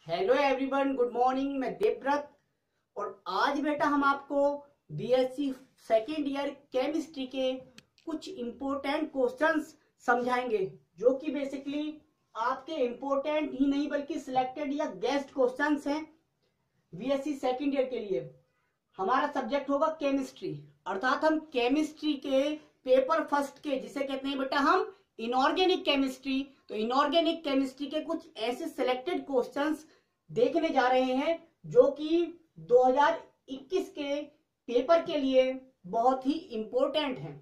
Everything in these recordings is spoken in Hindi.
Hello everyone, good morning. मैं देवव्रत और आज बेटा हम आपको बीएससी सेकेंड ईयर केमिस्ट्री के कुछ इम्पोर्टेंट क्वेश्चंस समझाएंगे, जो कि बेसिकली आपके इम्पोर्टेंट ही नहीं बल्कि सिलेक्टेड या गेस्ट क्वेश्चंस हैं बीएससी सेकेंड ईयर के लिए। हमारा सब्जेक्ट होगा केमिस्ट्री, अर्थात हम केमिस्ट्री के पेपर फर्स्ट के, जिसे कहते हैं बेटा हम इनऑर्गेनिक केमिस्ट्री, तो इनऑर्गेनिक केमिस्ट्री के कुछ ऐसे सिलेक्टेड क्वेश्चंस देखने जा रहे हैं जो कि 2021 के पेपर के लिए बहुत ही इंपॉर्टेंट है,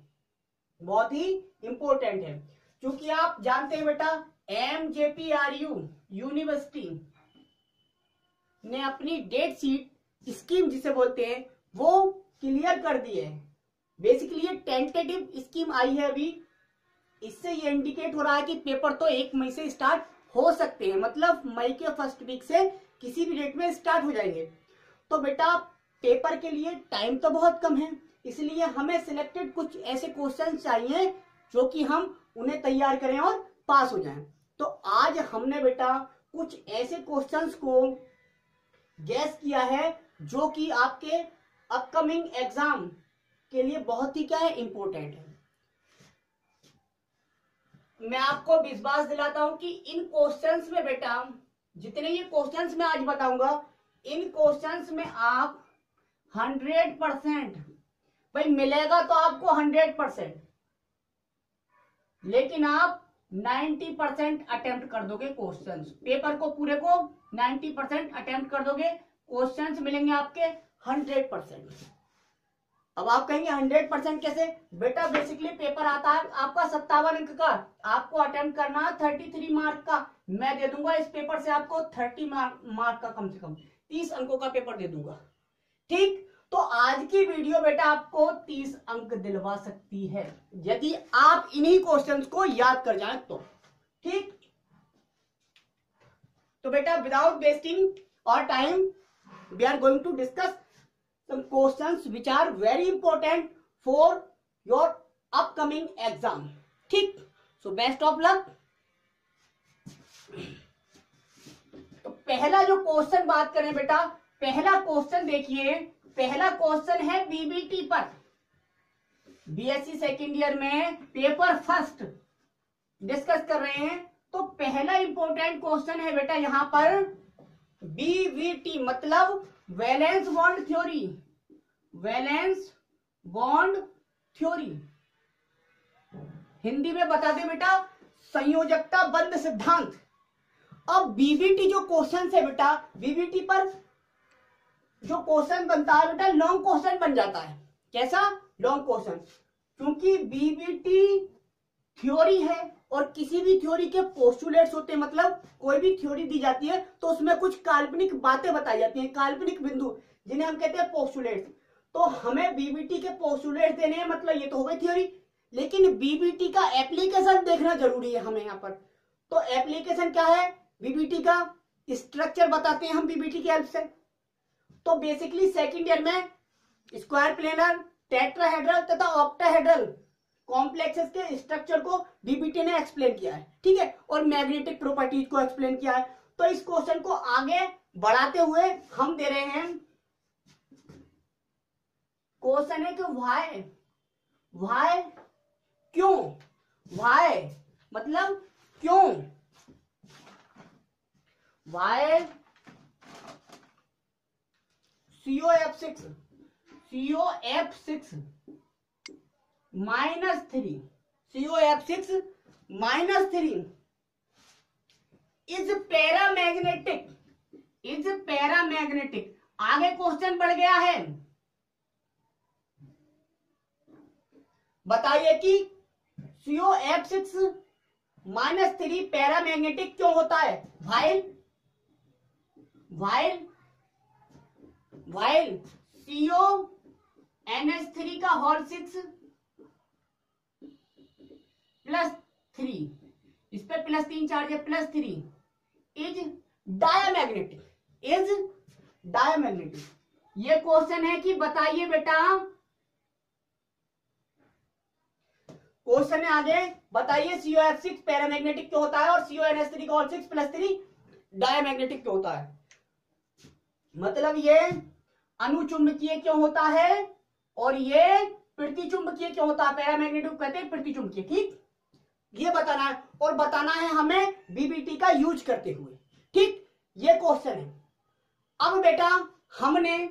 बहुत ही इंपॉर्टेंट है। क्योंकि आप जानते हैं बेटा MJPRU यूनिवर्सिटी ने अपनी डेट शीट स्कीम जिसे बोलते हैं वो क्लियर कर दी है। बेसिकली ये टेंटेटिव स्कीम आई है अभी। इससे ये इंडिकेट हो रहा है कि पेपर तो 1 मई से स्टार्ट हो सकते हैं, मतलब मई के फर्स्ट वीक से किसी भी डेट में स्टार्ट हो जाएंगे। तो बेटा पेपर के लिए टाइम तो बहुत कम है, इसलिए हमें सिलेक्टेड कुछ ऐसे क्वेश्चन चाहिए जो कि हम उन्हें तैयार करें और पास हो जाएं। तो आज हमने बेटा कुछ ऐसे क्वेश्चंस को गैस किया है जो कि आपके अपकमिंग एग्जाम के लिए बहुत ही क्या है, इंपॉर्टेंट है। मैं आपको विश्वास दिलाता हूं कि इन क्वेश्चंस में बेटा, जितने ये क्वेश्चंस मैं आज बताऊंगा, इन क्वेश्चंस में आप 100% भाई मिलेगा तो आपको 100%, लेकिन आप 90% अटेम्प्ट कर दोगे क्वेश्चंस। पेपर को पूरे को 90% अटेम्प्ट कर दोगे, क्वेश्चंस मिलेंगे आपके 100%। अब आप कहेंगे 100% कैसे? बेटा बेसिकली पेपर आता है आपका 57 अंक का, आपको अटेम्प्ट करना है 33 मार्क का। मैं दे दूंगा इस पेपर से आपको 30 मार्क का, कम से कम 30 अंकों का पेपर दे दूंगा। ठीक, तो आज की वीडियो बेटा आपको 30 अंक दिलवा सकती है यदि आप इन्हीं क्वेश्चंस को याद कर जाएं तो। ठीक, तो बेटा विदाउट वेस्टिंग और time we are going to discuss some questions which are very important for your upcoming exam. ठीक, so best of luck. तो पहला जो क्वेश्चन बात करें बेटा, पहला क्वेश्चन देखिए, पहला क्वेश्चन है बीबीटी पर। बीएससी सेकेंड ईयर में पेपर फर्स्ट डिस्कस कर रहे हैं, तो पहला इंपॉर्टेंट क्वेश्चन है बेटा यहां पर बीवीटी, मतलब valence bond theory. Valence bond theory Hindi में बता दे बेटा संयोजकता बंध सिद्धांत। अब बीबीटी जो क्वेश्चन है बेटा, बीबीटी पर जो क्वेश्चन बनता है बेटा लॉन्ग क्वेश्चन बन जाता है। कैसा? लॉन्ग क्वेश्चन, क्योंकि बीबीटी थ्योरी है और किसी भी थ्योरी के पोस्टुलेट्स होते हैं, मतलब कोई भी थ्योरी दी जाती है तो उसमें कुछ काल्पनिक बातें बताई जाती हैं, काल्पनिक बिंदु, जिन्हें हम कहते हैं पोस्टुलेट्स। तो हमें बीबीटी के पोस्टुलेट्स देने हैं, मतलब ये तो हो गई थ्योरी, लेकिन बीबीटी का एप्लीकेशन देखना जरूरी है हमें यहाँ पर। तो एप्लीकेशन क्या है? बीबीटी का स्ट्रक्चर बताते हैं हम बीबीटी की हेल्प से। तो बेसिकली सेकेंड ईयर में स्क्वायर प्लेनर, टेट्राहेड्रल तथा ऑक्टाहेड्रल कॉम्प्लेक्सेस के स्ट्रक्चर को बीबीटी ने एक्सप्लेन किया है। ठीक है, और मैग्नेटिक प्रॉपर्टीज को एक्सप्लेन किया है। तो इस क्वेश्चन को आगे बढ़ाते हुए हम दे रहे हैं, क्वेश्चन है कि वाई क्यों, वाई मतलब क्यों, वाई COF6 -3 इज पैरामैग्नेटिक। आगे क्वेश्चन बढ़ गया है, बताइए कि COF6 -3 पैरामैग्नेटिक क्यों होता है? वाइल CONH3 का होल 6 +3, इस पे +3 चार्ज है, +3 इज डायमैग्नेटिक, ये क्वेश्चन है कि बताइए बेटा, क्वेश्चन है आगे, बताइए COF6 पैरामैग्नेटिक क्यों होता है और CONH3 का होल 6 +3 डायमैग्नेटिक क्यों होता है, मतलब ये अनुचुंबकीय क्यों होता है और ये प्रतिचुंबकीय क्यों होता है। पैरामैग्नेटिक कहते हैं प्रतिचुंबकीय, ठीक, ये बताना है और बताना है हमें बीबीटी का यूज करते हुए, ठीक, ये क्वेश्चन है। अब बेटा हमने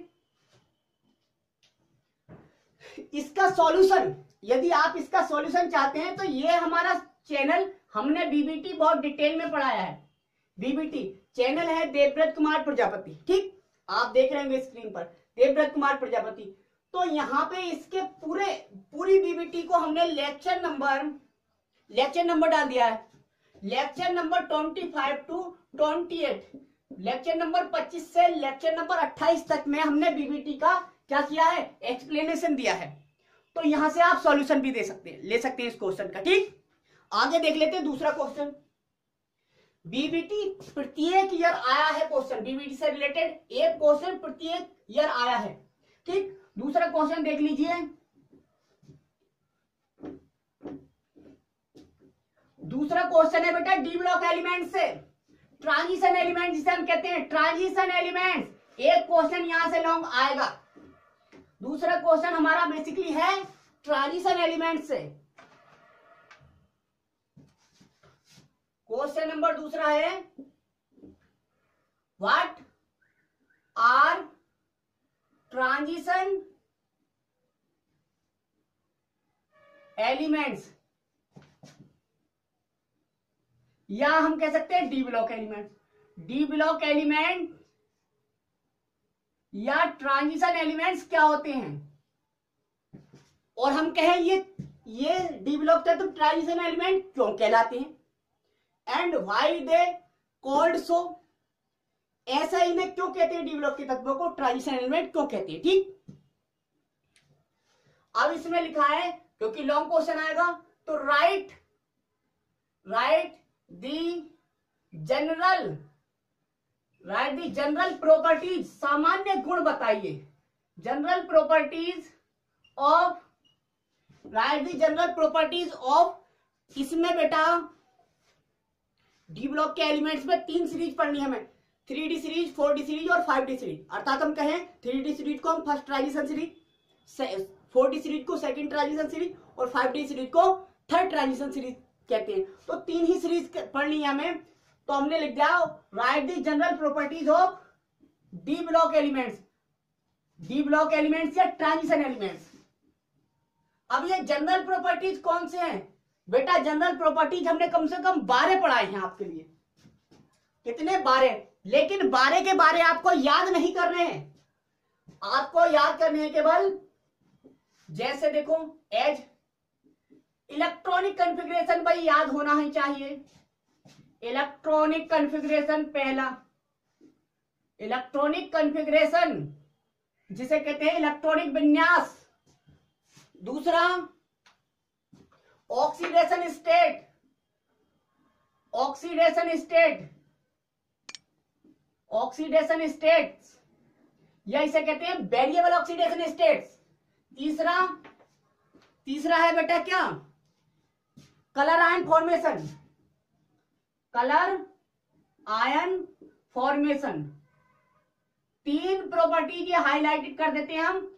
इसका सॉल्यूशन, यदि आप इसका सॉल्यूशन चाहते हैं तो ये हमारा चैनल, हमने बीबीटी बहुत डिटेल में पढ़ाया है। बीबीटी चैनल है देवव्रत कुमार प्रजापति, ठीक, आप देख रहे होंगे स्क्रीन पर देवव्रत कुमार प्रजापति। तो यहाँ पे इसके पूरी बीबीटी को हमने लेक्चर नंबर डाल दिया है, lecture number 25 to 28, lecture number 25 से लेक्चर नंबर 28 तक में हमने बीबीटी का क्या किया है, एक्सप्लेनेशन दिया है। तो यहां से आप सॉल्यूशन भी ले सकते हैं इस क्वेश्चन का, ठीक। आगे देख लेते हैं दूसरा क्वेश्चन। बीबीटी प्रत्येक ईयर आया है क्वेश्चन, बीबीटी से रिलेटेड एक क्वेश्चन प्रत्येक ईयर आया है, ठीक। दूसरा क्वेश्चन देख लीजिए, दूसरा क्वेश्चन है बेटा डी ब्लॉक एलिमेंट से ट्रांजिशन एलिमेंट, जिसे हम कहते हैं ट्रांजिशन एलिमेंट। एक क्वेश्चन यहां से लॉन्ग आएगा। दूसरा क्वेश्चन हमारा बेसिकली है ट्रांजिशन एलिमेंट से। क्वेश्चन नंबर दूसरा है व्हाट आर ट्रांजिशन एलिमेंट्स, या हम कह सकते हैं D block element. D block element या ट्रांजिशन एलिमेंट्स क्या होते हैं, और हम कहें ये डी ब्लॉक तत्व ट्रांजिशन एलिमेंट क्यों कहलाते हैं, एंड व्हाई दे कॉल्ड सो, ऐसा इन्हें क्यों कहते हैं, डी ब्लॉक के तत्वों को ट्रांजिशन एलिमेंट क्यों कहते हैं, ठीक। अब इसमें लिखा है, क्योंकि लॉन्ग क्वेश्चन आएगा, तो राइट दी जनरल प्रॉपर्टीज, सामान्य गुण बताइए, general properties of, right the general properties of, इसमें बेटा डी ब्लॉक के एलिमेंट्स में 3 सीरीज पढ़नी है हमें, 3D सीरीज, 4D सीरीज और 5D सीरीज। अर्थात हम कहें 3D सीरीज को हम first transition series, 4D series को सेकंड ट्रांजिशन सीरीज और 5D सीरीज को थर्ड ट्रांजिशन सीरीज कहते हैं। तो 3 ही सीरीज पढ़नी है हमें, तो हमने लिख दिया right the general properties of D block elements, D block elements या ट्रांजिशन एलिमेंट्स। अब ये जनरल प्रॉपर्टीज कौन से हैं बेटा, जनरल प्रॉपर्टीज हमने कम से कम 12 पढ़ाए हैं आपके लिए। कितने, 12, लेकिन 12 के बारे आपको याद नहीं करने हैं, आपको याद करने हैं केवल, जैसे देखो एज इलेक्ट्रॉनिक कॉन्फ़िगरेशन भाई याद होना ही चाहिए। इलेक्ट्रॉनिक कॉन्फ़िगरेशन पहला, इलेक्ट्रॉनिक कॉन्फ़िगरेशन जिसे कहते हैं इलेक्ट्रॉनिक विन्यास। दूसरा ऑक्सीडेशन स्टेट, ऑक्सीडेशन स्टेट्स या इसे कहते हैं वेरिएबल ऑक्सीडेशन स्टेट्स। तीसरा है बेटा क्या, colour ion formation, colour ion formation. 3 properties ये हाईलाइटेड कर देते हैं हम,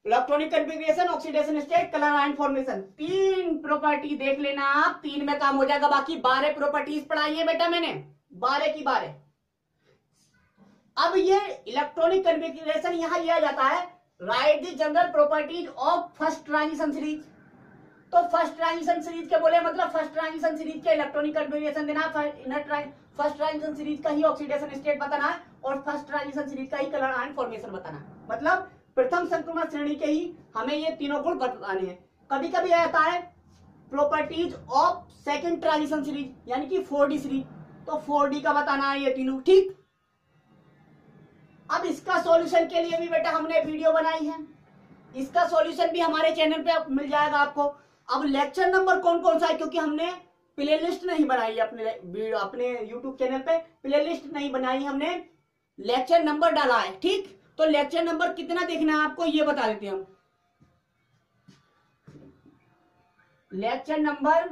electronic configuration, oxidation state, colour ion formation. 3 property देख लेना आप, 3 में काम हो जाएगा। बाकी 12 प्रॉपर्टीज पढ़ाई है बेटा मैंने, 12 की 12। अब ये इलेक्ट्रॉनिक कॉन्फ़िगरेशन यहां लिया जाता है, right the general properties of first transition series. तो फर्स्ट ट्रांजिशन सीरीज के बोले मतलब फर्स्ट ट्रांजिशन सीरीज के इलेक्ट्रॉनिक कॉन्फ़िगरेशन देना, फर्स्ट ट्रांजिशन सीरीज का ही ऑक्सीडेशन स्टेट बताना है और फर्स्ट ट्रांजिशन सीरीज का ही कलर आयन फॉर्मेशन बताना है। मतलब प्रथम संक्रमण श्रेणी के ही हमें ये तीनों गुण बताने हैं। कभी कभी आता है properties of second transition series, यानी कि 4D सीरीज, तो 4D का बताना है ये तीनों, ठीक। अब इसका सॉल्यूशन के लिए भी बेटा हमने वीडियो बनाई है, इसका सॉल्यूशन भी हमारे चैनल पे मिल जाएगा आपको। अब लेक्चर नंबर कौन कौन सा है, क्योंकि हमने प्लेलिस्ट नहीं बनाई अपने यूट्यूब चैनल पे, प्लेलिस्ट नहीं बनाई, हमने लेक्चर नंबर डाला है, ठीक। तो लेक्चर नंबर कितना देखना है आपको ये बता देते हैं हम। लेक्चर नंबर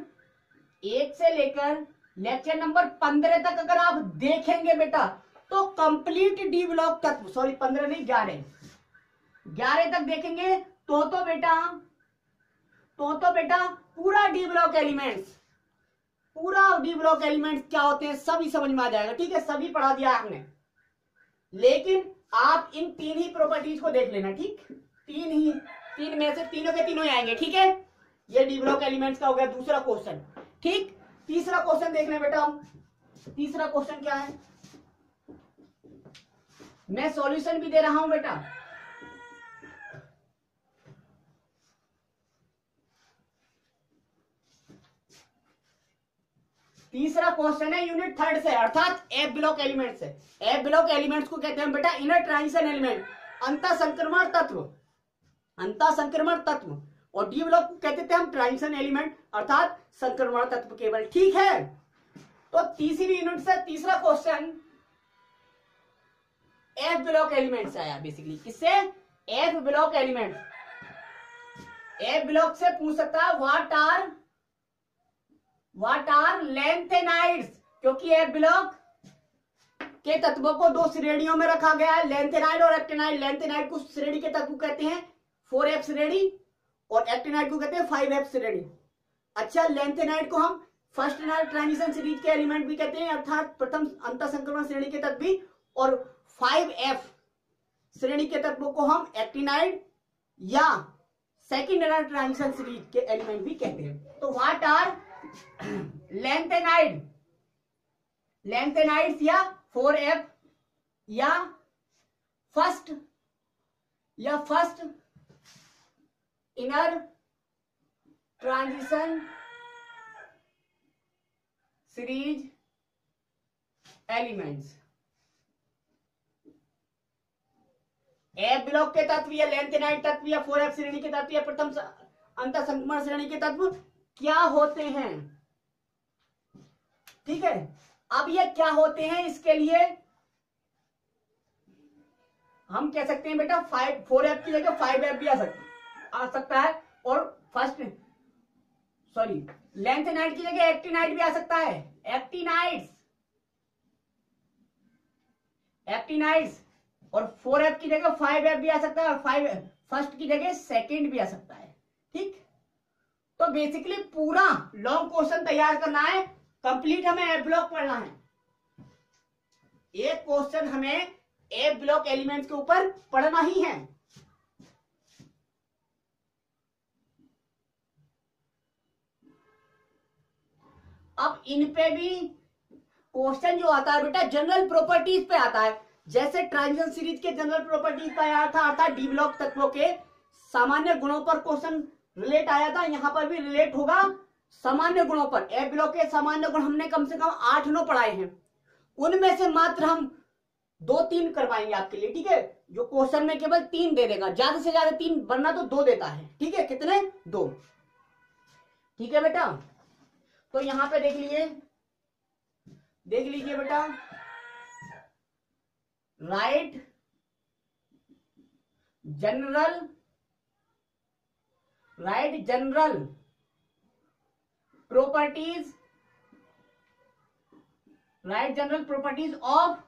1 से लेकर लेक्चर नंबर 15 तक अगर आप देखेंगे बेटा तो कंप्लीट डी ब्लॉक तत्व, सॉरी 15 नहीं 11 तक देखेंगे तो बेटा पूरा डी ब्लॉक एलिमेंट्स क्या होते हैं सभी समझ में आ जाएगा। ठीक है, सभी पढ़ा दिया हमने, लेकिन आप इन 3 ही प्रॉपर्टीज को देख लेना। ठीक, 3 में से तीनों के तीनों ही आएंगे। ठीक है, ये डी ब्लॉक एलिमेंट्स का हो गया दूसरा क्वेश्चन। ठीक, तीसरा क्वेश्चन देख लें बेटा हम। तीसरा क्वेश्चन क्या है, मैं सॉल्यूशन भी दे रहा हूं बेटा। तीसरा क्वेश्चन है यूनिट 3 से, अर्थात एफ ब्लॉक एलिमेंट से। एफ ब्लॉक एलिमेंट्स को कहते हैं बेटा इनर ट्रांजिशन एलिमेंट, अंतः संक्रमण तत्व, और डी ब्लॉक को कहते थे हम ट्रांजिशन एलिमेंट अर्थात संक्रमण तत्व केवल। ठीक है, तो तीसरी यूनिट से तीसरा क्वेश्चन एफ ब्लॉक एलिमेंट से आया बेसिकली। किससे? F block element. F block से पूछ सकता है व्हाट आर लैंथेनाइड्स, क्योंकि एफ ब्लॉक के तत्वों को 2 श्रेणियों में रखा गया है, लैंथेनाइड और एक्टिनाइड। लैंथेनाइड को श्रेणी के तत्व कहते हैं 4f श्रेणी और एक्टिनाइड को कहते हैं 5f श्रेणी। अच्छा, लैंथेनाइड को हम फर्स्ट ट्रांजिशन सीरीज के एलिमेंट भी कहते हैं, अर्थात प्रथम अंतः संक्रमण श्रेणी के तत्व भी, और 5f श्रेणी के तत्वों को हम एक्टिनाइड या सेकेंड ट्रांजिशन सीरीज के एलिमेंट भी कहते हैं। तो व्हाट आर लैंथेनाइड्स या 4f या first inner transition series elements. F block के तत्व या लैंथेनाइड तत्व या 4f श्रेणी के तत्व या प्रथम अंतः संक्रमण श्रेणी के तत्व क्या होते हैं? ठीक है, अब ये क्या होते हैं, इसके लिए हम कह सकते हैं बेटा 4f की जगह 5f भी आ सकता है, और लैंथेनाइड की जगह एक्टिनाइड भी आ सकता है। एक्टिनाइड्स और 4f की जगह 5f भी आ सकता है, और फर्स्ट की जगह सेकंड भी आ सकता है। ठीक, तो बेसिकली पूरा लॉन्ग क्वेश्चन तैयार करना है, कंप्लीट हमें एफ ब्लॉक पढ़ना है। एक क्वेश्चन हमें एफ ब्लॉक एलिमेंट्स के ऊपर पढ़ना ही है। अब इन पे भी क्वेश्चन जो आता है बेटा जनरल प्रॉपर्टीज पे आता है, जैसे ट्रांजिशन सीरीज के जनरल प्रॉपर्टीज पे आया था, अर्थात डी ब्लॉक तत्वों के सामान्य गुणों पर क्वेश्चन रिलेट आया था। यहां पर भी रिलेट होगा सामान्य गुणों पर। एफ ब्लॉक के सामान्य गुण हमने कम से कम 8-9 पढ़ाए हैं, उनमें से मात्र हम 2-3 करवाएंगे आपके लिए। ठीक है, जो क्वेश्चन में केवल 3 दे देगा, ज्यादा से ज्यादा 3, वरना तो 2 देता है। ठीक है, कितने? 2। ठीक है बेटा, तो यहां पे देख लीजिए बेटा, right general properties of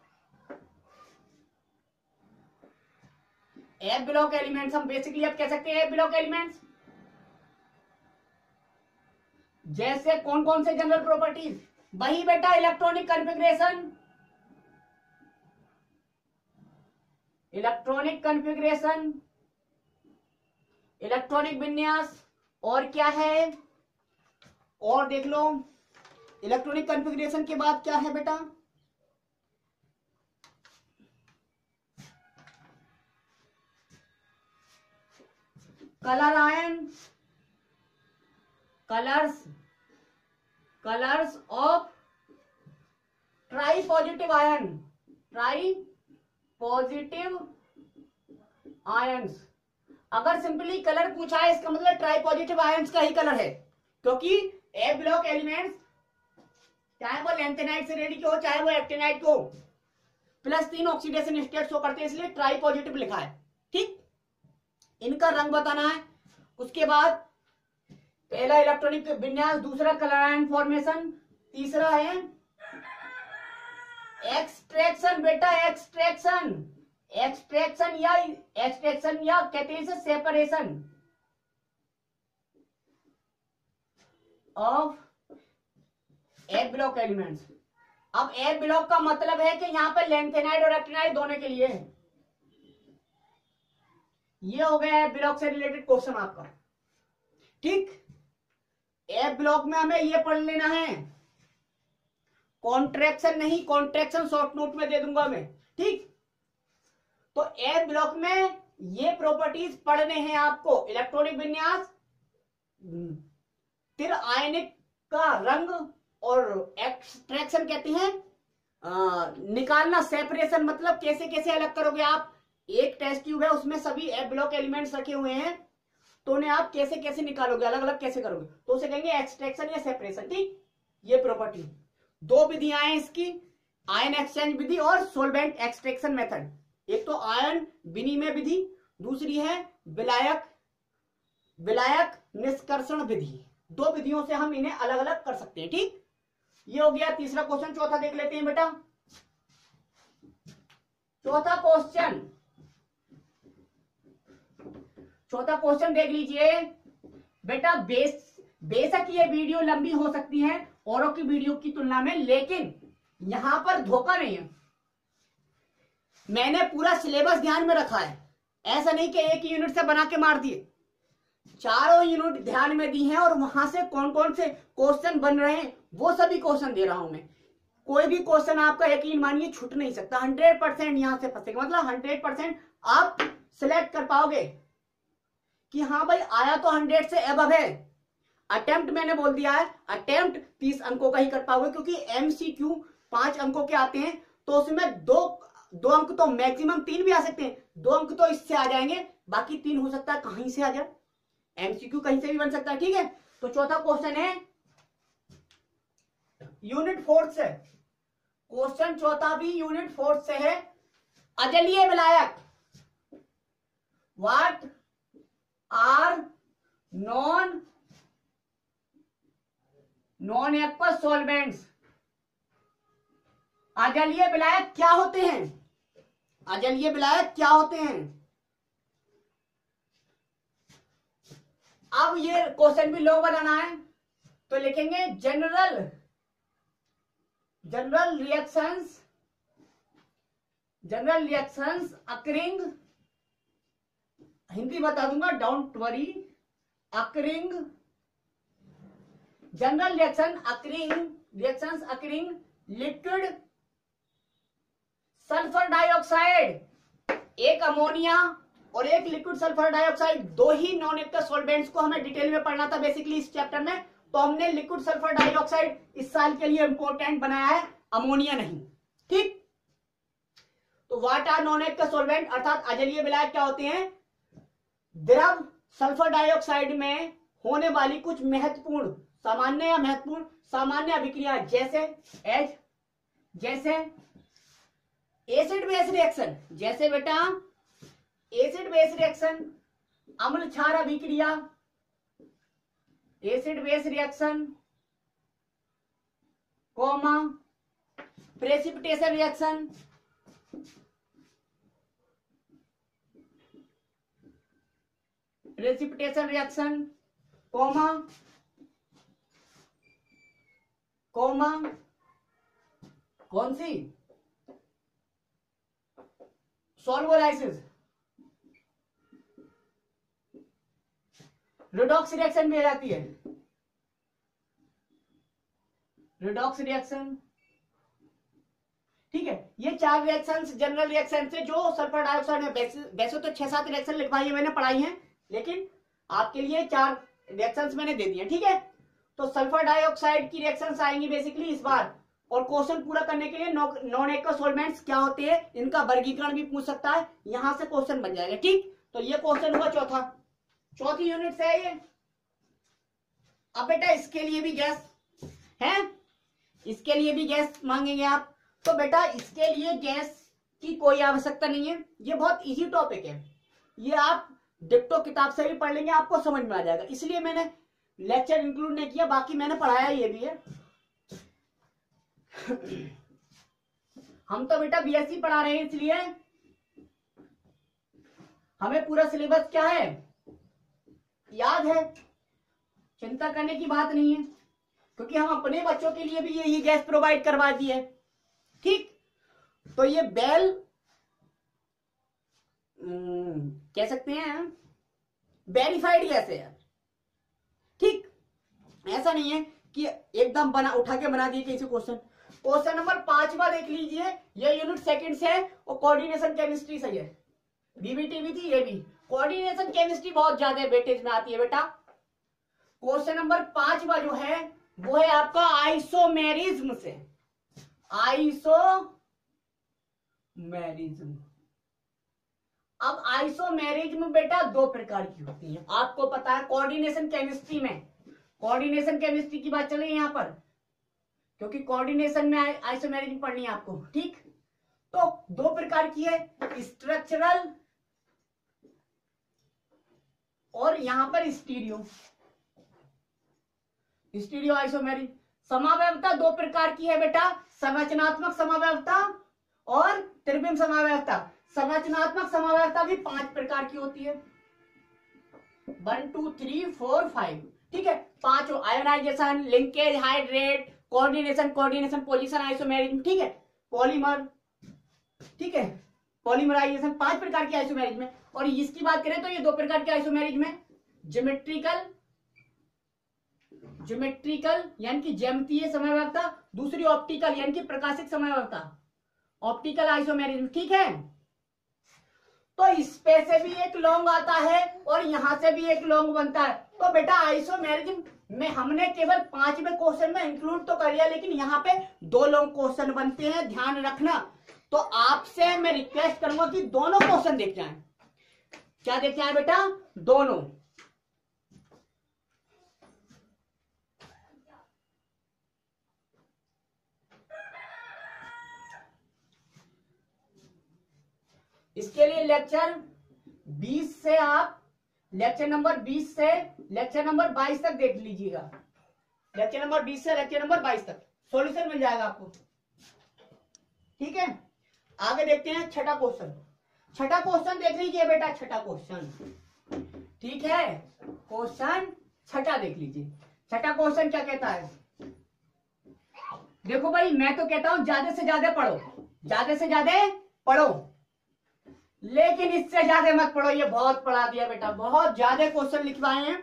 F block elements. हम बेसिकली अब कह सकते हैं एफ ब्लॉक एलिमेंट्स, जैसे कौन कौन से जनरल प्रॉपर्टीज? वही बेटा इलेक्ट्रॉनिक कॉन्फ़िगरेशन, इलेक्ट्रॉनिक विन्यास, और क्या है, और देख लो इलेक्ट्रॉनिक कॉन्फ़िगरेशन के बाद क्या है बेटा? Colour ion, colours of try positive ions. अगर सिंपली कलर पूछा है, इसका मतलब ट्राई पॉजिटिव आयंस का ही कलर है, क्योंकि एफ ब्लॉक एलिमेंट्स चाहे वो लैंथेनाइड श्रेणी के हो चाहे वो एक्टिनाइड को +3 ऑक्सीडेशन स्टेट शो करते हैं, इसलिए ट्राई पॉजिटिव लिखा है। ठीक, इनका रंग बताना है। उसके बाद पहला इलेक्ट्रॉनिक विन्यास, दूसरा कलर आयन फॉर्मेशन, तीसरा है एक्सट्रैक्शन बेटा, एक्सट्रैक्शन, एक्सट्रैक्शन या कहते हैं इसे separation of A block elements. अब ए ब्लॉक का मतलब है कि यहां पर लेंथेनाइड और एक्टिनाइड दोनों के लिए। ये हो गया ए ब्लॉक से रिलेटेड क्वेश्चन आपका। ठीक, ए ब्लॉक में हमें ये पढ़ लेना है, कॉन्ट्रैक्शन नहीं, कॉन्ट्रैक्शन शॉर्ट नोट में दे दूंगा मैं। ठीक, तो ए ब्लॉक में ये प्रॉपर्टीज पढ़ने हैं आपको, इलेक्ट्रॉनिक विन्यास, फिर आयनिक का रंग, और एक्सट्रैक्शन कहते हैं निकालना, सेपरेशन मतलब कैसे कैसे अलग करोगे आप। एक टेस्ट ट्यूब है उसमें सभी ए ब्लॉक एलिमेंट्स रखे हुए हैं, तो उन्हें आप कैसे कैसे निकालोगे, अलग अलग कैसे करोगे, तो उसे कहेंगे एक्सट्रैक्शन या सेपरेशन। ठीक, ये प्रॉपर्टी, दो विधियां हैं इसकी, आयन एक्सचेंज विधि और सोलवेंट एक्सट्रैक्शन मेथड। एक तो आयन विनिमय विधि, दूसरी है विलायक निष्कर्षण विधि। दो विधियों से हम इन्हें अलग अलग कर सकते हैं। ठीक, ये हो गया तीसरा क्वेश्चन। चौथा देख लेते हैं बेटा। चौथा क्वेश्चन देख लीजिए बेटा। बेशक ये वीडियो लंबी हो सकती है औरों की वीडियो की तुलना में, लेकिन यहां पर धोखा नहीं है, मैंने पूरा सिलेबस ध्यान में रखा है। ऐसा नहीं कि एक यूनिट से बना के मार दिए, चारों यूनिट ध्यान में दी हैं और वहां से कौन कौन से क्वेश्चन बन रहे हैं वो सभी क्वेश्चन दे रहा हूं मैं। कोई भी क्वेश्चन आपका यकीन मानिए छूट नहीं सकता, 100% यहां से फंसेगा, मतलब 100% आप सिलेक्ट कर पाओगे कि हाँ भाई आया तो 100 से अबव है। अटेम्प्ट मैंने बोल दिया है, अटेम्प्ट 30 अंकों का ही कर पाओगे, क्योंकि एमसीक्यू 5 अंकों के आते हैं, तो उसमें दो अंक तो मैक्सिमम 3 भी आ सकते हैं, 2 अंक तो इससे आ जाएंगे, बाकी 3 हो सकता है कहीं से आ जाए, एमसीक्यू कहीं से भी बन सकता है। ठीक है, तो चौथा क्वेश्चन है यूनिट 4 से, क्वेश्चन चौथा भी यूनिट 4 से है। अजलीय विलायक, what are non aqueous solvents. अजलीय विलायक क्या होते हैं, अजलीय विलायक क्या होते हैं। अब ये क्वेश्चन भी लो बनाना है तो लिखेंगे जनरल रिएक्शंस अकरिंग, हिंदी बता दूंगा don't worry, occurring general reactions occurring liquid sulphur dioxide, एक अमोनिया और एक लिक्विड सल्फर डाइऑक्साइड, दो ही नॉन एक्वस सॉल्वेंट्स को हमें डिटेल में पढ़ना था बेसिकली इस चैप्टर में, तो हमने लिक्विड सल्फर डाइऑक्साइड इस साल के लिए इंपॉर्टेंट बनाया है, अमोनिया नहीं। ठीक, तो what are non aqueous solvent अर्थात अजलीय विलायक क्या होते हैं, द्रव सल्फर डाइऑक्साइड में होने वाली कुछ महत्वपूर्ण सामान्य अभिक्रिया, जैसे एसिड बेस रिएक्शन, जैसे बेटा एसिड बेस रिएक्शन, अम्ल क्षार अभिक्रिया, acid base reaction, comma precipitation reaction, comma कौन सी सॉल्वोलाइसिस, रिडॉक्स रिएक्शन भी आ जाती है, रिडॉक्स रिएक्शन। ठीक है, ये 4 रिएक्शंस जनरल रिएक्शन से जो सल्फर डाइऑक्साइड में, वैसे तो 6-7 रिएक्शन लिखवाई है मैंने, पढ़ाई है, लेकिन आपके लिए 4 रिएक्शंस मैंने दे दिए। ठीक है, तो सल्फर डाइऑक्साइड की रिएक्शंस आएंगी बेसिकली इस बार, और क्वेश्चन पूरा करने के लिए नॉन एक्वस सॉल्वेंट्स क्या होते हैं इनका वर्गीकरण भी पूछ सकता है, यहां से क्वेश्चन बन जाएगा। ठीक, तो ये क्वेश्चन हुआ चौथी यूनिट से है ये। अब बेटा इसके लिए भी गैस है, इसके लिए भी गैस मांगेंगे आप, तो बेटा इसके लिए गैस की कोई आवश्यकता नहीं है, ये बहुत इजी टॉपिक है, ये आप डिक्टो किताब से भी पढ़ लेंगे आपको समझ में आ जाएगा, इसलिए मैंने लेक्चर इंक्लूड नहीं किया, बाकी मैंने पढ़ाया ये भी है। हम तो बेटा बीएससी पढ़ा रहे हैं, इसलिए हमें पूरा सिलेबस क्या है याद है, चिंता करने की बात नहीं है, क्योंकि हम अपने बच्चों के लिए भी यही गैस प्रोवाइड करवा दी है। ठीक, तो ये बेल कह सकते हैं वेरीफाइड गैस है यार। ठीक, ऐसा नहीं है कि एकदम बना उठा के बना दिए किसी क्वेश्चन। क्वेश्चन नंबर 5वां देख लीजिए, ये यूनिट सेकंड से है और कोऑर्डिनेशन केमिस्ट्री से है। बीबीटी भी थी, ये भी कोऑर्डिनेशन केमिस्ट्री बहुत ज्यादा वेटेज में आती है बेटा। क्वेश्चन नंबर 5वां जो है वो है आपका आइसोमेरिज्म से। आइसोमेरिज्म, अब आइसोमेरिज्म बेटा दो प्रकार की होती है, आपको पता है। कोऑर्डिनेशन केमिस्ट्री में, कोऑर्डिनेशन केमिस्ट्री की बात चल रही है यहां पर, क्योंकि कोऑर्डिनेशन में आइसोमेरिज्म पढ़नी है आपको। ठीक, तो दो प्रकार की है, स्ट्रक्चरल और यहां पर स्टीरियो आइसोमेरिज्म। समावयवता दो प्रकार की है बेटा, संरचनात्मक समावयवता और त्रिविम समावयवता। संरचनात्मक समावयवता भी 5 प्रकार की होती है, 1 2 3 4 5। ठीक है, 5 ionisation, linkage, hydrate, coordination, position, isomerism. ठीक है, पॉलीमर, ठीक है, पॉलीमराइजेशन, 5 प्रकार की आइसोमेरिज्म है। और इसकी बात करें तो ये 2 प्रकार के आइसोमेरिज्म है, ज्योमेट्रिकल यानी कि ज्यामितीय समवयवता, दूसरी ऑप्टिकल यानी कि प्रकाशिक समवयवता, ऑप्टिकल आइसोमेरिज्म। ठीक है, तो इस पे से भी एक लॉन्ग आता है और यहां से भी एक लॉन्ग बनता है। तो बेटा आइसोमेरिज्म में हमने केवल 5वें क्वेश्चन में इंक्लूड तो कर लिया, लेकिन यहाँ पे 2 लॉन्ग क्वेश्चन बनते हैं, ध्यान रखना। तो आपसे मैं रिक्वेस्ट करूंगा कि दोनों क्वेश्चन देख जाएं। क्या देख जाए बेटा? दोनों। इसके लिए लेक्चर 20 से आप लेक्चर नंबर 20 से लेक्चर नंबर 22 तक देख लीजिएगा। लेक्चर नंबर 20 से लेक्चर नंबर 22 तक सॉल्यूशन मिल जाएगा आपको। ठीक है, आगे देखते हैं छठा क्वेश्चन। छठा क्वेश्चन देख लीजिए बेटा, छठा क्वेश्चन। ठीक है, क्वेश्चन छठा देख लीजिए। छठा क्वेश्चन क्या कहता है? देखो भाई, मैं तो कहता हूं ज्यादा से ज्यादा पढ़ो, ज्यादा से ज्यादा पढ़ो, लेकिन इससे ज्यादा मत पढ़ो। ये बहुत पढ़ा दिया बेटा, बहुत ज्यादा क्वेश्चन लिखवाए हैं,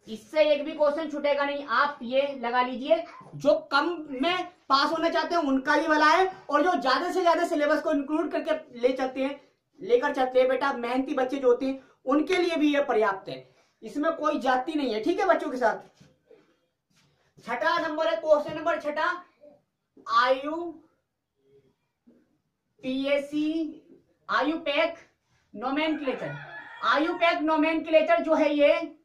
इससे एक भी क्वेश्चन छूटेगा नहीं। आप ये लगा लीजिए, जो कम में पास होना चाहते हैं उनका ही भला है, और जो ज्यादा से ज्यादा सिलेबस को इंक्लूड करके लेकर चलते हैं बेटा, मेहनती बच्चे जो होते हैं उनके लिए भी ये पर्याप्त है। इसमें कोई जाति नहीं है। ठीक है बच्चों के साथ। छठा नंबर है, क्वेश्चन नंबर छठा, आयुपैक नोमेनक्लेचर। आयुपैक नोमेनक्लेचर जो है ये,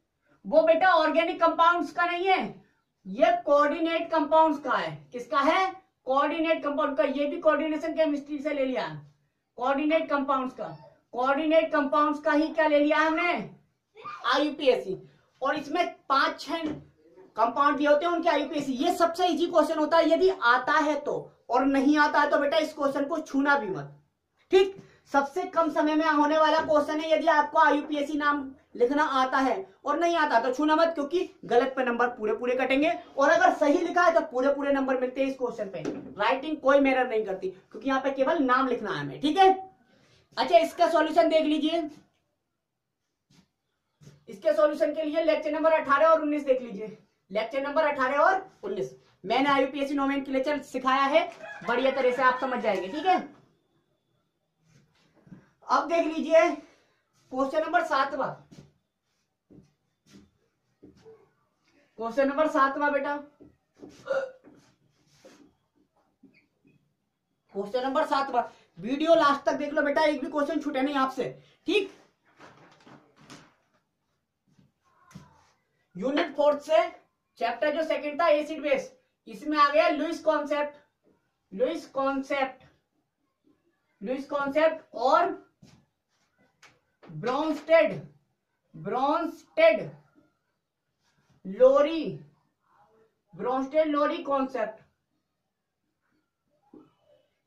वो बेटा ऑर्गेनिक कंपाउंड्स का नहीं है, ये कोऑर्डिनेट कंपाउंड्स का है। किसका है? कोऑर्डिनेट कंपाउंड का। ये भी कोऑर्डिनेशन केमिस्ट्री से ले लिया, कोऑर्डिनेट कंपाउंड्स का। कोऑर्डिनेट कंपाउंड्स का ही क्या ले लिया हमने? आईयूपीएसी। और इसमें 5-6 कंपाउंड दिए होते हैं उनके आईयूपीएसी। ये सबसे इजी क्वेश्चन होता है यदि आता है तो, और नहीं आता है तो बेटा इस क्वेश्चन को छूना भी मत। ठीक, सबसे कम समय में होने वाला क्वेश्चन है। यदि आपको आईयूपीएसी नाम लिखना आता है और नहीं आता तो छूना मत, क्योंकि गलत पे नंबर पूरे कटेंगे, और अगर सही लिखा है तो पूरे नंबर मिलते हैं इस क्वेश्चन पे। राइटिंग कोई मेहनत नहीं करती, क्योंकि यहाँ पे केवल नाम लिखना है हमें। ठीक है, अच्छा इसका सॉल्यूशन देख लीजिए। इसके सॉल्यूशन के लिए लेक्चर नंबर 18 और 19 देख लीजिए। लेक्चर नंबर 18 और 19 मैंने आईयूपीएसी नोमेनक्लेचर सिखाया है, बढ़िया तरह से आप समझ जाएंगे। ठीक है, अब देख लीजिए क्वेश्चन नंबर 7वां। क्वेश्चन नंबर 7वां बेटा, क्वेश्चन नंबर 7वां। वीडियो लास्ट तक देख लो बेटा, एक भी क्वेश्चन छूटे नहीं आपसे। ठीक, यूनिट 4 से चैप्टर जो सेकंड था एसिड बेस, इसमें आ गया लुईस कॉन्सेप्ट और ब्रॉन्स्टेड लोरी कॉन्सेप्ट।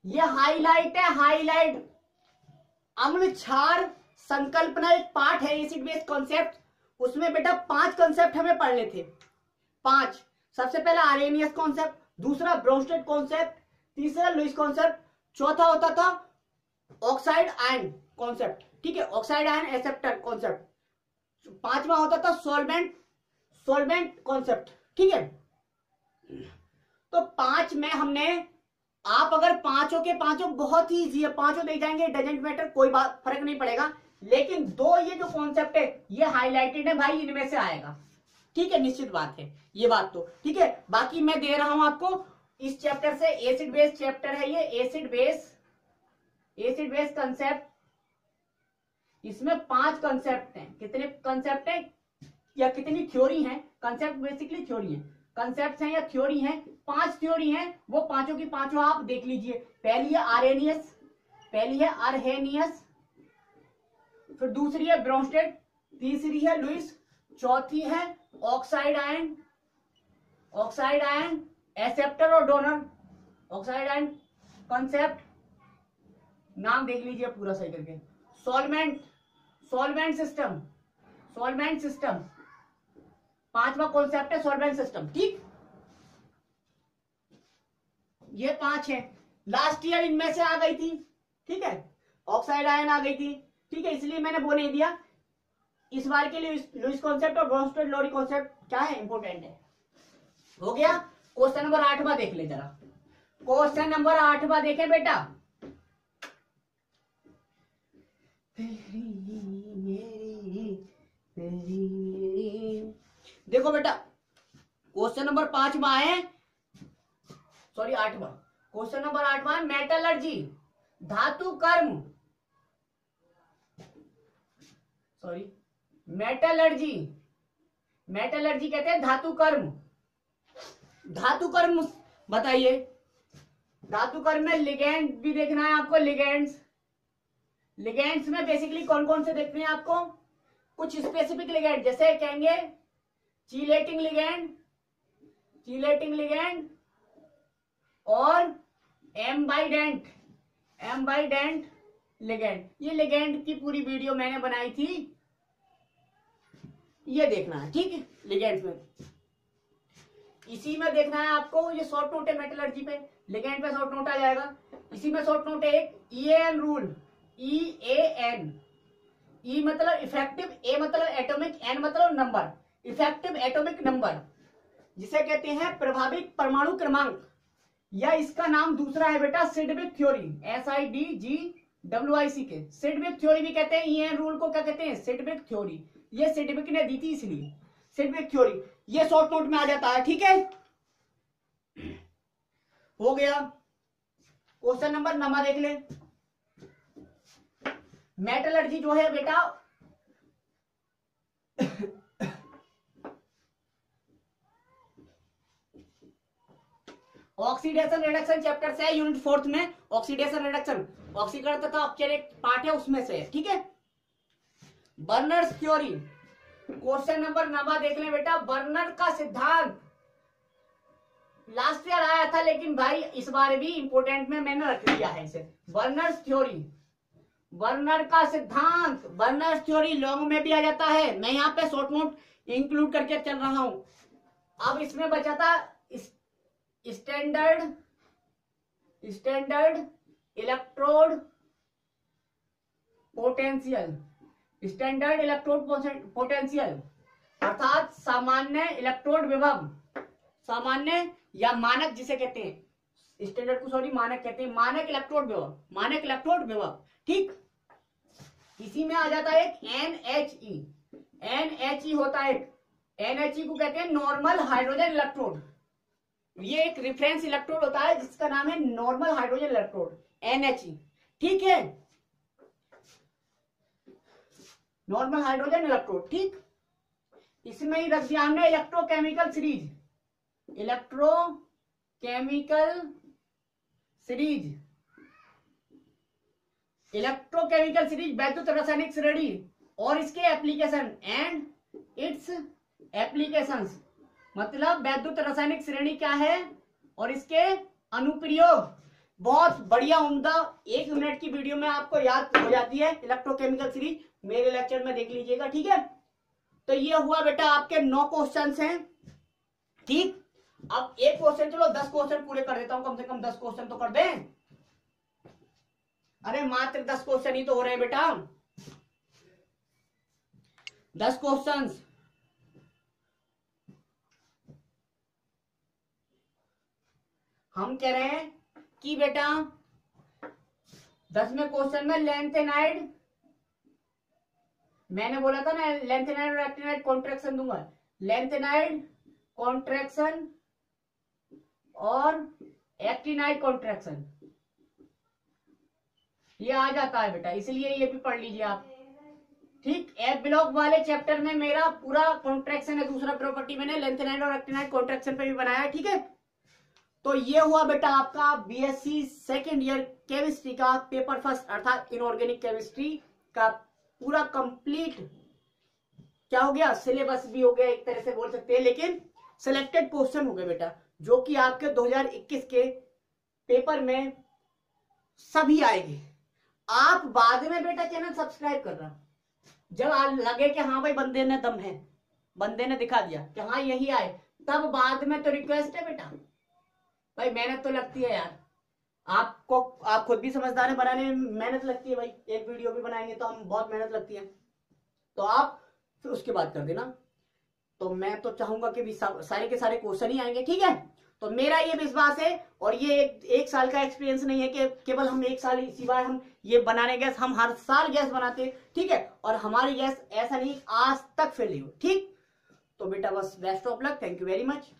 ये हाईलाइट है, हाईलाइट। अम्ल क्षार संकल्पना एक पार्ट है एसिड बेस कॉन्सेप्ट, उसमें बेटा 5 कॉन्सेप्ट हमें पढ़ने थे, 5। सबसे पहला आरेनियस कॉन्सेप्ट, दूसरा ब्रोंस्टेड कॉन्सेप्ट, तीसरा लुईस कॉन्सेप्ट, चौथा होता था ऑक्साइड आयन कॉन्सेप्ट, ठीक है, ऑक्साइड आयन एक्सेप्टर कॉन्सेप्ट, 5वां होता था सॉल्वेंट कॉन्सेप्ट, ठीक है। तो 5 में हमने, आप अगर पांचों के पांचों बहुत ही इजी है, पांचों दे जाएंगे, डजेंट मैटर, कोई बात फर्क नहीं पड़ेगा, लेकिन 2 ये जो कॉन्सेप्ट है ये हाईलाइटेड है भाई, इनमें से आएगा, ठीक है, निश्चित बात है ये बात तो, ठीक है। बाकी मैं दे रहा हूं आपको इस चैप्टर से, एसिड बेस चैप्टर है ये, एसिड बेस कंसेप्ट, इसमें 5 कंसेप्ट हैं। कितने कंसेप्ट है या कितनी थ्योरी है? कंसेप्ट बेसिकली थ्योरी है, कंसेप्ट है या थ्योरी है, 5 थ्योरी है, वो पांचों की पांचों आप देख लीजिए। पहली है अरहेनियस, फिर दूसरी है ब्रोंस्टेड, तीसरी है लुईस, चौथी है ऑक्साइड आयन एक्सेप्टर और डोनर, ऑक्साइड आयन कंसेप्ट, नाम देख लीजिए पूरा सही करके। सॉल्वेंट सिस्टम 5वां कॉन्सेप्ट है सॉल्वेंट सिस्टम, ठीक। ये 5 है, लास्ट ईयर इनमें से आ गई थी, ठीक है, ऑक्साइड आयन आ गई थी, ठीक है, इसलिए मैंने वो नहीं दिया। इस बार के लिए लुईस कॉन्सेप्ट और ब्रोंस्टेड लोरी कॉन्सेप्ट क्या है, इंपॉर्टेंट है। हो गया। क्वेश्चन नंबर 8वां देख ले जरा, क्वेश्चन नंबर 8वां देखे बेटा। देखो बेटा, क्वेश्चन नंबर 5वां है, सॉरी 8वां, क्वेश्चन नंबर 8वां है मेटलर्जी, धातु कर्म, सॉरी मेटलर्जी कहते हैं धातु कर्म बताइए। धातु कर्म में लिगेंड भी देखना है आपको, लिगेंड्स में बेसिकली कौन कौन से देखने हैं आपको, कुछ स्पेसिफिक लिगेंड, जैसे कहेंगे चीलेटिंग लिगेंड और एम्बाइडेंट लिगेंड। ये लिगेंड की पूरी वीडियो मैंने बनाई थी, ये देखना है, ठीक है। लिगेंड्स में इसी में देखना है आपको, ये शॉर्ट नोट है मेटलर्जी पे, लिगेंड पे शॉर्ट नोट आ जाएगा। इसी में शॉर्ट नोट है एक EAN रूल, EAN, E मतलब इफेक्टिव, A मतलब एटॉमिक, N मतलब नंबर, इफेक्टिव एटॉमिक नंबर, जिसे कहते हैं प्रभावित परमाणु क्रमांक, या इसका नाम दूसरा है बेटा सिडविक थ्योरी, SIDGWIC के, सिडविक थ्योरी भी कहते हैं। EAN रूल को क्या कहते हैं, सिडविक थ्योरी, ये सिडविक ने दी थी इसलिए सिडविक थ्योरी, ये शॉर्ट नोट में आ जाता है, ठीक है। हो गया। क्वेश्चन नंबर 9 देख ले। मेटलर्जी जो है बेटा ऑक्सीडेशन रिडक्शन चैप्टर से है, यूनिट 4 में ऑक्सीडेशन रिडक्शन, ऑक्सीकरण तथा अपचय एक पार्ट है, उसमें से है, ठीक है। बर्नर्स थ्योरी, क्वेश्चन नंबर 9 देख ले बेटा। बर्नर का सिद्धांत लास्ट ईयर आया था, लेकिन भाई इस बार भी इंपोर्टेंट में मैंने रख लिया है इसे। बर्नर्स थ्योरी, बर्नर का सिद्धांत, बर्नर्स थ्योरी लॉन्ग में भी आ जाता है, मैं यहाँ पे शॉर्ट नोट इंक्लूड करके चल रहा हूं। अब इसमें बचा था स्टैंडर्ड इलेक्ट्रोड पोटेंशियल, अर्थात सामान्य इलेक्ट्रोड विभव, सामान्य या मानक जिसे कहते हैं, स्टैंडर्ड को सॉरी मानक कहते हैं, मानक इलेक्ट्रोड विभव, ठीक। इसी में आ जाता है एक NHE होता है, NHE को कहते हैं नॉर्मल हाइड्रोजन इलेक्ट्रोड, ये एक रेफरेंस इलेक्ट्रोड होता है जिसका नाम है नॉर्मल हाइड्रोजन इलेक्ट्रोड, NHE, ठीक है, नॉर्मल हाइड्रोजन इलेक्ट्रोड, ठीक। इसमें ही रख दिया हमने इलेक्ट्रोकेमिकल सीरीज, वैद्युत रासायनिक श्रेणी और इसके एप्लीकेशन एंड इट्स एप्लीकेशंस, मतलब वैद्युत रासायनिक श्रेणी क्या है और इसके अनुप्रयोग, बहुत बढ़िया उम्दा 1 मिनट की वीडियो में आपको याद हो जाती है इलेक्ट्रोकेमिकल सीरीज, मेरे लेक्चर में देख लीजिएगा, ठीक है। तो ये हुआ बेटा आपके 9 क्वेश्चन हैं, ठीक। अब एक क्वेश्चन, चलो 10 क्वेश्चन पूरे कर देता हूं, कम से कम 10 क्वेश्चन तो कर दें। अरे मात्र 10 क्वेश्चन ही तो हो रहे हैं बेटा, 10 क्वेश्चन। हम कह रहे हैं कि बेटा 10वें क्वेश्चन में लेंथेनाइड, मैंने बोला था ना लेंथेनाइड और एक्टिनाइड कॉन्ट्रैक्शन दूंगा, लेंथेनाइड कॉन्ट्रैक्शन और एक्टिनाइड कॉन्ट्रैक्शन, ये आ जाता है बेटा, इसलिए ये भी पढ़ लीजिए आप, ठीक। एफ ब्लॉक वाले चैप्टर में मेरा पूरा कॉन्ट्रैक्शन है, दूसरा प्रॉपर्टी मैंने लेंथेनाइड और एक्टिनाइड कॉन्ट्रैक्शन पे भी बनाया है, ठीक है। तो ये हुआ बेटा आपका बीएससी सेकेंड ईयर केमिस्ट्री का पेपर फर्स्ट अर्थात इनऑर्गेनिक केमिस्ट्री का पूरा कंप्लीट क्या हो गया, सिलेबस भी हो गया एक तरह से बोल सकते हैं, लेकिन सिलेक्टेड क्वेश्चन हो गए बेटा, जो कि आपके 2021 के पेपर में सभी आएंगे। आप बाद में बेटा चैनल सब्सक्राइब करना, जब लगे कि हाँ भाई बंदे ने दम है, बंदे ने दिखा दिया कि हाँ यही आए, तब बाद में तो रिक्वेस्ट है बेटा, भाई मेहनत तो लगती है यार, आपको आप खुद भी समझदार है, बनाने में मेहनत लगती है भाई, एक वीडियो भी बनाएंगे तो हम बहुत मेहनत लगती है, तो आप फिर उसके बाद कर देना। तो मैं तो चाहूंगा कि भी सारे के सारे क्वेश्चन ही आएंगे, ठीक है। तो मेरा ये विश्वास है, और ये एक साल का एक्सपीरियंस नहीं है कि केवल हम एक साल सिवाय हम ये बनाने गैस, हम हर साल गैस बनाते हैं, ठीक है, और हमारी गैस ऐसा नहीं आज तक फेल नहीं हो, ठीक। तो बेटा बस best of luck, thank you very much.